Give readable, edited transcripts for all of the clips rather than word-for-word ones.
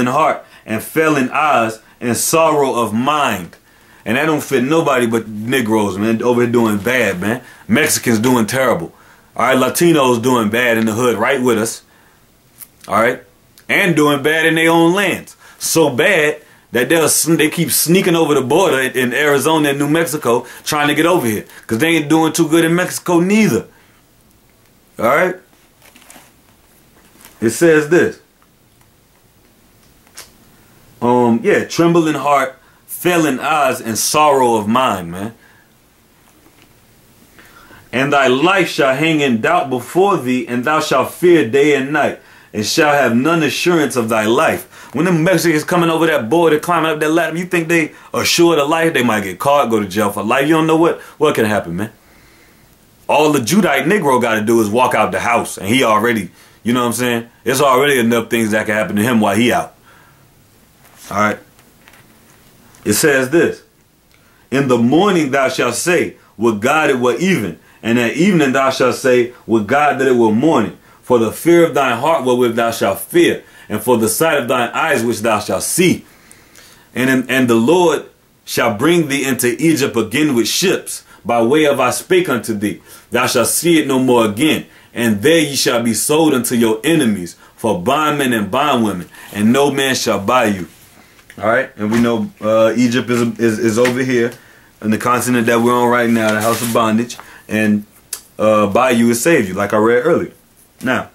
in heart and fell in eyes and sorrow of mind. And that don't fit nobody but Negroes, man, over here doing bad, man. Mexicans doing terrible. All right, Latinos doing bad in the hood right with us. All right, and doing bad in their own lands. So bad that they keep sneaking over the border in Arizona and New Mexico trying to get over here because they ain't doing too good in Mexico neither. All right. It says this. Yeah, trembling heart, failing eyes, and sorrow of mind, man. And thy life shall hang in doubt before thee, and thou shalt fear day and night, and shall have none assurance of thy life. When the Mexicans coming over that border, climbing up that ladder, you think they assured of life? They might get caught, go to jail for life. You don't know what can happen, man. All the Judite Negro got to do is walk out the house, and he already, you know what I'm saying? There's already enough things that can happen to him while he out. All right. It says this. In the morning thou shalt say, would God it were even. And at evening thou shalt say, would God that it were morning. For the fear of thine heart wherewith thou shalt fear, and for the sight of thine eyes which thou shalt see. And the Lord shall bring thee into Egypt again with ships, by way of I spake unto thee. Thou shalt see it no more again. And there ye shall be sold unto your enemies, for bondmen and bondwomen, and no man shall buy you. All right, and we know Egypt is over here in the continent that we're on right now, the house of bondage, and buy you is save you, like I read earlier. Now,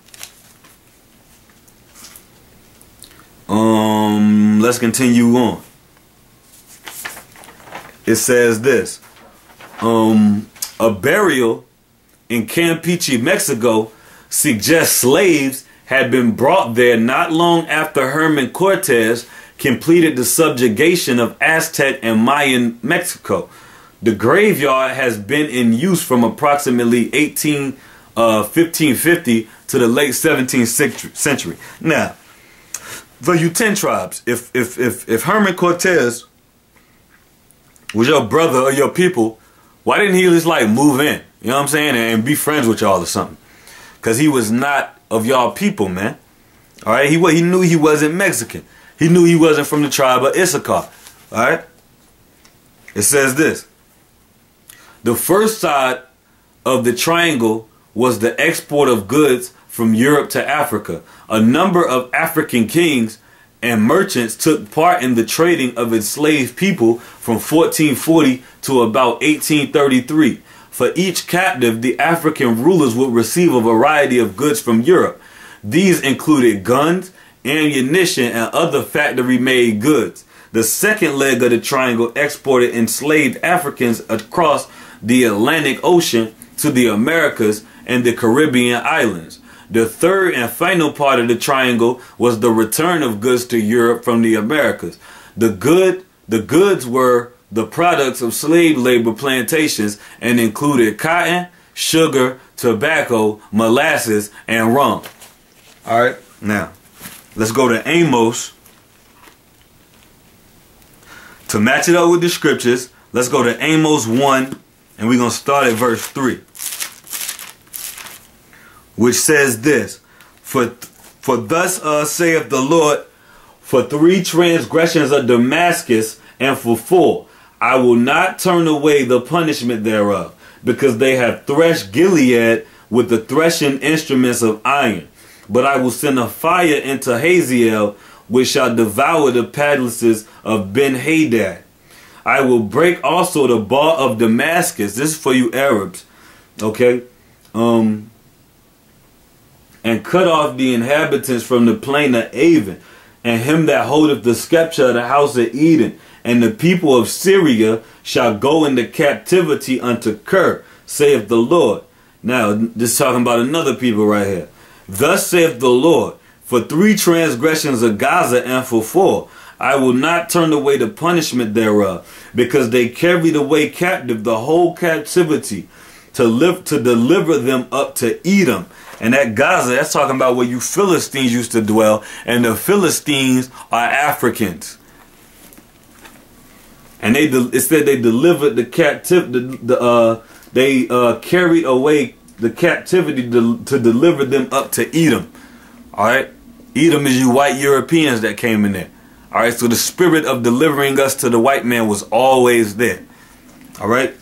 let's continue on. It says this: a burial in Campeche, Mexico, suggests slaves had been brought there not long after Herman Cortez completed the subjugation of Aztec and Mayan Mexico. The graveyard has been in use from approximately 1550 to the late 17th century. Now, for you 10 tribes, if Herman Cortez was your brother or your people, why didn't he just like move in? You know what I'm saying? And be friends with y'all or something. Because he was not of y'all people, man. All right? He knew he wasn't Mexican. He knew he wasn't from the tribe of Issachar. All right? It says this. The first side of the triangle was the export of goods from Europe to Africa. A number of African kings and merchants took part in the trading of enslaved people from 1440 to about 1833. For each captive, the African rulers would receive a variety of goods from Europe. These included guns, ammunition, and other factory-made goods. The second leg of the triangle exported enslaved Africans across the Atlantic Ocean to the Americas and the Caribbean islands. The third and final part of the triangle was the return of goods to Europe from the Americas. The goods were the products of slave labor plantations and included cotton, sugar, tobacco, molasses, and rum. All right, now let's go to Amos. To match it up with the scriptures, let's go to Amos 1, and we're going to start at verse 3. Which says this: For thus saith the Lord, for 3 transgressions of Damascus, and for 4, I will not turn away the punishment thereof, because they have threshed Gilead with the threshing instruments of iron. But I will send a fire into Hazael, which shall devour the palaces of Ben-Hadad. I will break also the bar of Damascus. This is for you Arabs, okay? And cut off the inhabitants from the plain of Avon, and him that holdeth the scepter of the house of Eden. And the people of Syria shall go into captivity unto Kir, saith the Lord. Now, this is talking about another people right here. Thus saith the Lord, for 3 transgressions of Gaza, and for 4, I will not turn away the punishment thereof, because they carried away captive the whole captivity, to deliver them up to Edom. And that Gaza, that's talking about where you Philistines used to dwell, and the Philistines are Africans. And it said they delivered the captivity, they carried away the captivity to deliver them up to Edom. All right, Edom is you white Europeans that came in there. All right, so the spirit of delivering us to the white man was always there. All right.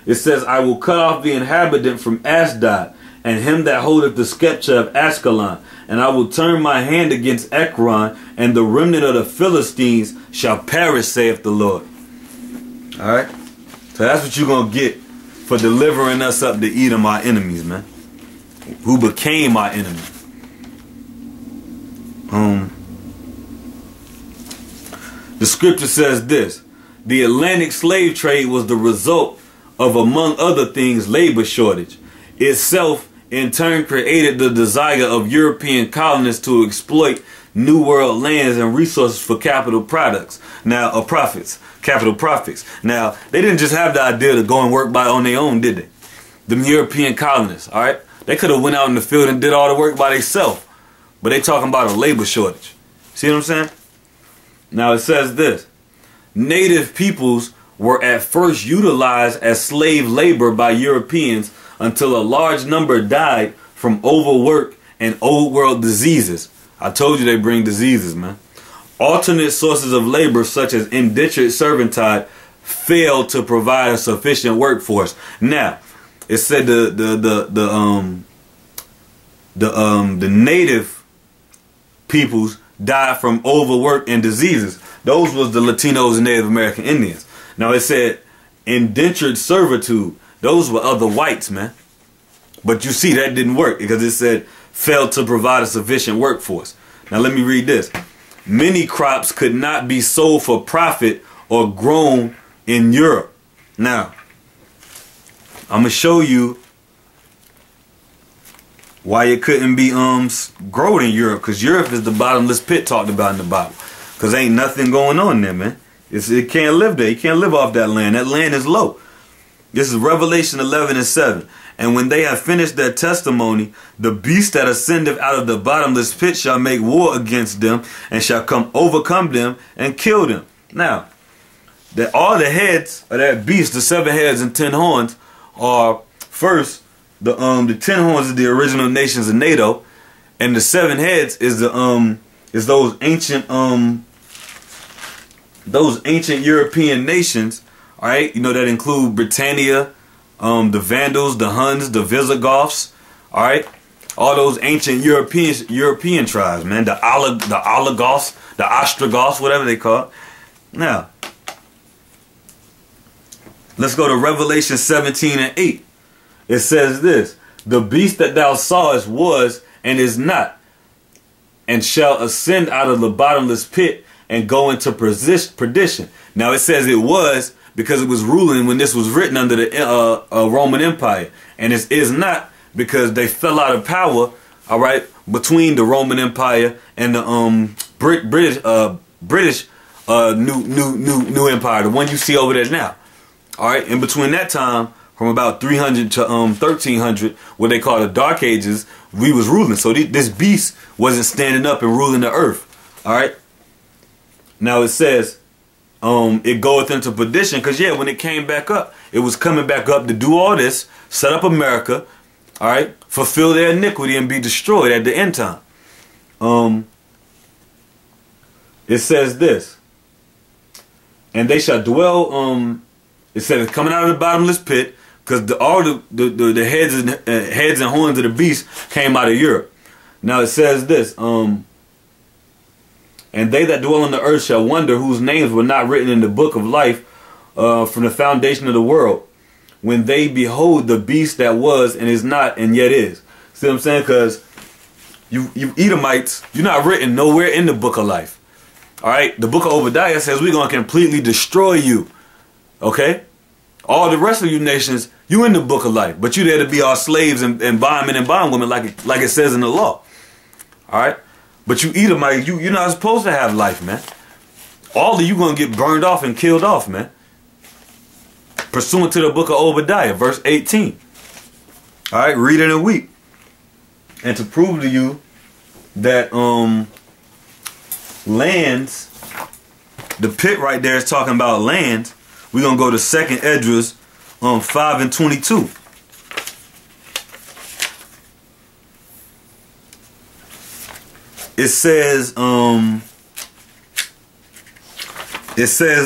It says, I will cut off the inhabitant from Ashdod, and him that holdeth the scepter of Ascalon. And I will turn my hand against Ekron, and the remnant of the Philistines shall perish, saith the Lord. All right. So that's what you're going to get for delivering us up to Edom, our enemies, man. Who became our enemy. The scripture says this. The Atlantic slave trade was the result of, among other things, labor shortage. Itself, in turn, created the desire of European colonists to exploit New World lands and resources for capital products. Now, capital profits. Now, they didn't just have the idea to go and work on their own, did they? Them European colonists, all right? They could have went out in the field and did all the work by themselves. But they talking about a labor shortage. See what I'm saying? Now, it says this. Native peoples were at first utilized as slave labor by Europeans until a large number died from overwork and old world diseases. I told you they bring diseases, man. Alternate sources of labor such as indentured servitude failed to provide a sufficient workforce. Now, it said the native peoples died from overwork and diseases. Those was the Latinos and Native American Indians. Now it said indentured servitude. Those were other whites, man. But you see that didn't work because it said failed to provide a sufficient workforce. Now let me read this. Many crops could not be sold for profit or grown in Europe. Now, I'm going to show you why it couldn't be grown in Europe. Because Europe is the bottomless pit talked about in the Bible. Because ain't nothing going on there, man. It can't live there. You can't live off that land. That land is low. This is Revelation 11:7. And when they have finished their testimony, the beast that ascendeth out of the bottomless pit shall make war against them and shall overcome them and kill them. Now, all the heads of that beast, the 7 heads and 10 horns, are first the 10 horns is the original nations of NATO, and the 7 heads is those ancient European nations. All right, you know, that include Britannia, the Vandals, the Huns, the Visigoths. All right, all those ancient European tribes, man. The Oligoths, the Ostrogoths, whatever they call it. Now, let's go to Revelation 17:8. It says this: the beast that thou sawest was and is not, and shall ascend out of the bottomless pit and go into perdition. Now it says it was, because it was ruling when this was written under the Roman Empire. And it is not, because they fell out of power, all right, between the Roman Empire and the British new empire, the one you see over there now. All right, in between that time, from about 300 to 1300, what they call the Dark Ages, we was ruling. So this beast wasn't standing up and ruling the earth. All right. Now it says, it goeth into perdition, because yeah, when it came back up, it was coming back up to do all this, set up America, all right, fulfill their iniquity and be destroyed at the end time. It says this, and they shall dwell. It says it's coming out of the bottomless pit, because all the heads and horns of the beast came out of Europe. Now it says this, and they that dwell on the earth shall wonder, whose names were not written in the book of life from the foundation of the world, when they behold the beast that was and is not and yet is. See what I'm saying? Because you Edomites, you're not written nowhere in the book of life. All right? The book of Obadiah says we're going to completely destroy you. Okay? All the rest of you nations, you in the book of life, but you there to be our slaves and bondmen and bondwomen like it says in the law. All right? But you Edomites, you're not supposed to have life, man. All of you going to get burned off and killed off, man. Pursuant to the book of Obadiah, verse 18. All right, read it and weep. And to prove to you that lands, the pit right there is talking about lands, we're going to go to 2nd Esdras 5:22. it says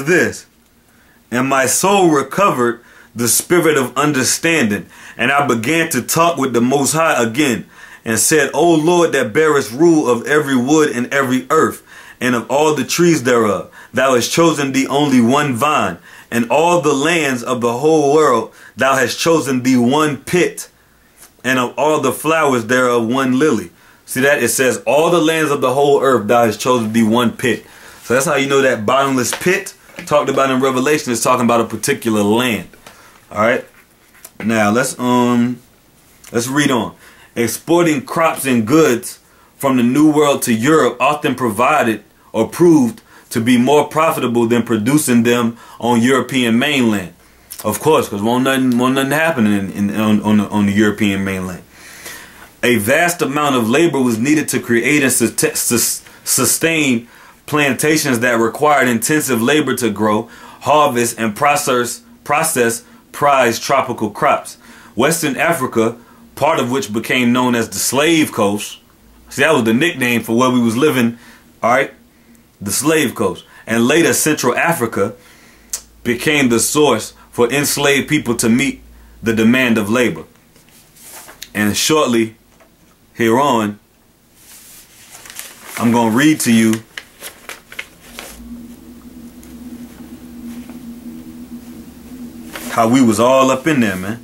this, and my soul recovered the spirit of understanding, and I began to talk with the Most High again, and said, O Lord, that bearest rule of every wood and every earth, and of all the trees thereof, thou hast chosen thee only one vine, and all the lands of the whole world thou hast chosen thee one pit, and of all the flowers thereof one lily. See that? It says, all the lands of the whole earth thou hast chosen thee one pit. So that's how you know that bottomless pit talked about in Revelation is talking about a particular land. Alright? Now let's read on. Exporting crops and goods from the New World to Europe often provided or proved to be more profitable than producing them on European mainland. Of course, because won't nothing happen on the European mainland. A vast amount of labor was needed to create and sustain plantations that required intensive labor to grow, harvest, and process prized tropical crops. Western Africa, part of which became known as the Slave Coast. See, that was the nickname for where we was living, alright? The Slave Coast. And later, Central Africa became the source for enslaved people to meet the demand of labor. And shortly hereon, I'm going to read to you how we was all up in there, man.